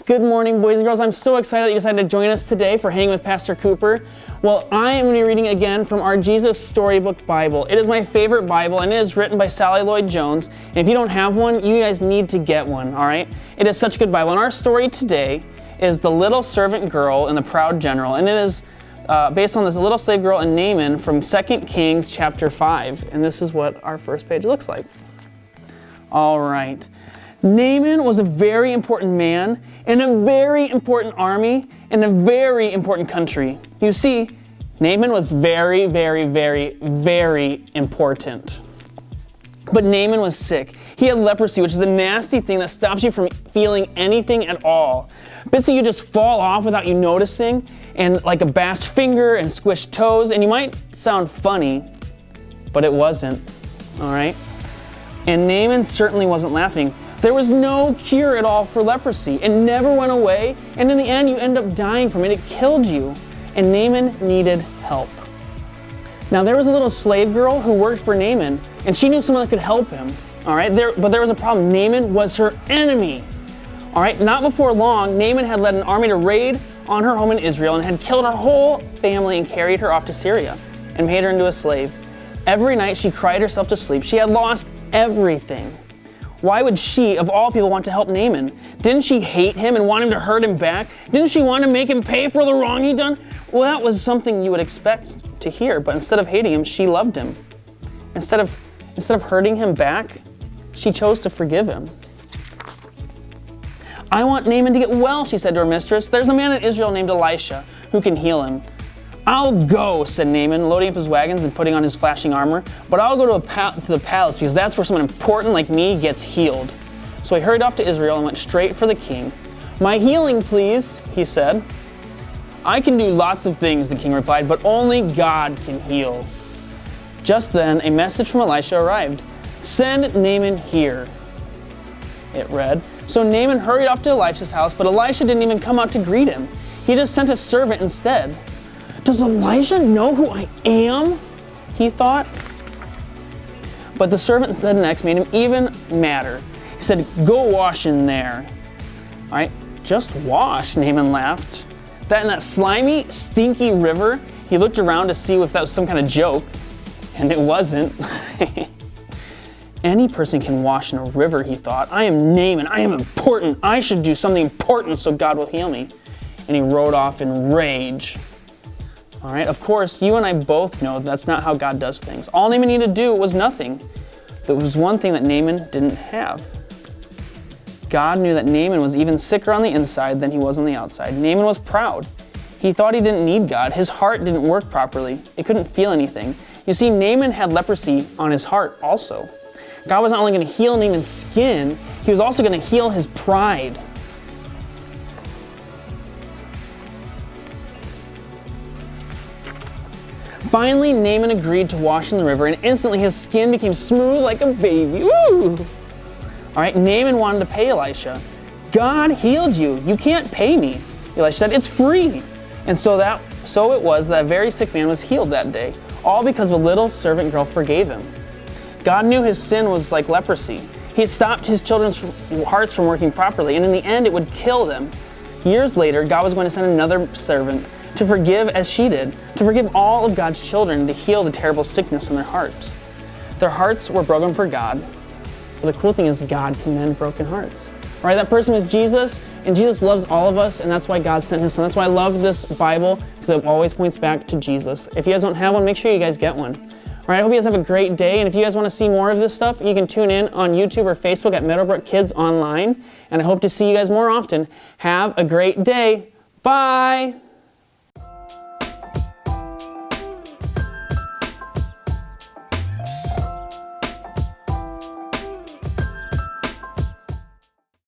Good morning, boys and girls. I'm so excited that you decided to join us today for Hanging with Pastor Cooper. Well, I am going to be reading again from our Jesus Storybook Bible. It is my favorite Bible, and it is written by Sally Lloyd Jones. And if you don't have one, you guys need to get one, all right? It is such a good Bible. And our story today is The Little Servant Girl and the Proud General. And it is based on this little slave girl and Naaman from 2 Kings chapter 5. And this is what our first page looks like. All right. Naaman was a very important man in a very important army in a very important country. You see, Naaman was very, very, very, very important. But Naaman was sick. He had leprosy, which is a nasty thing that stops you from feeling anything at all. Bits of you just fall off without you noticing, and like a bashed finger and squished toes, and you might sound funny, but it wasn't, all right? And Naaman certainly wasn't laughing. There was no cure at all for leprosy. It never went away, and in the end, you end up dying from it. It killed you, and Naaman needed help. Now, there was a little slave girl who worked for Naaman, and she knew someone that could help him, all right? But there was a problem. Naaman was her enemy, all right? Not before long, Naaman had led an army to raid on her home in Israel and had killed her whole family and carried her off to Syria and made her into a slave. Every night, she cried herself to sleep. She had lost everything. Why would she, of all people, want to help Naaman? Didn't she hate him and want him to hurt him back? Didn't she want to make him pay for the wrong he'd done? Well, that was something you would expect to hear, but instead of hating him, she loved him. Instead of hurting him back, she chose to forgive him. I want Naaman to get well, she said to her mistress. There's a man in Israel named Elisha who can heal him. I'll go, said Naaman, loading up his wagons and putting on his flashing armor, but I'll go to the palace because that's where someone important like me gets healed. So he hurried off to Israel and went straight for the king. My healing, please, he said. I can do lots of things, the king replied, but only God can heal. Just then, a message from Elisha arrived. Send Naaman here, it read. So Naaman hurried off to Elisha's house, but Elisha didn't even come out to greet him. He just sent a servant instead. Does Elisha know who I am? He thought. But the servant said next made him even madder. He said, go wash in there. All right, just wash, Naaman laughed. That in that slimy, stinky river, he looked around to see if that was some kind of joke, and it wasn't. Any person can wash in a river, he thought. I am Naaman, I am important. I should do something important so God will heal me. And he rode off in rage. All right, of course, you and I both know that's not how God does things. All Naaman needed to do was nothing. There was one thing that Naaman didn't have. God knew that Naaman was even sicker on the inside than he was on the outside. Naaman was proud. He thought he didn't need God. His heart didn't work properly. It couldn't feel anything. You see, Naaman had leprosy on his heart also. God was not only going to heal Naaman's skin, he was also going to heal his pride. Finally, Naaman agreed to wash in the river, and instantly his skin became smooth like a baby. Woo! All right, Naaman wanted to pay Elisha. God healed you. You can't pay me. Elisha said, it's free. And so it was that a very sick man was healed that day, all because a little servant girl forgave him. God knew his sin was like leprosy. He had stopped his children's hearts from working properly, and in the end, it would kill them. Years later, God was going to send another servant to forgive as she did, to forgive all of God's children, to heal the terrible sickness in their hearts. Their hearts were broken for God, but the cool thing is God can mend broken hearts. All right, that person was Jesus, and Jesus loves all of us, and that's why God sent his son. That's why I love this Bible, because it always points back to Jesus. If you guys don't have one, make sure you guys get one. All right, I hope you guys have a great day, and if you guys want to see more of this stuff, you can tune in on YouTube or Facebook at Meadowbrook Kids Online, and I hope to see you guys more often. Have a great day. Bye!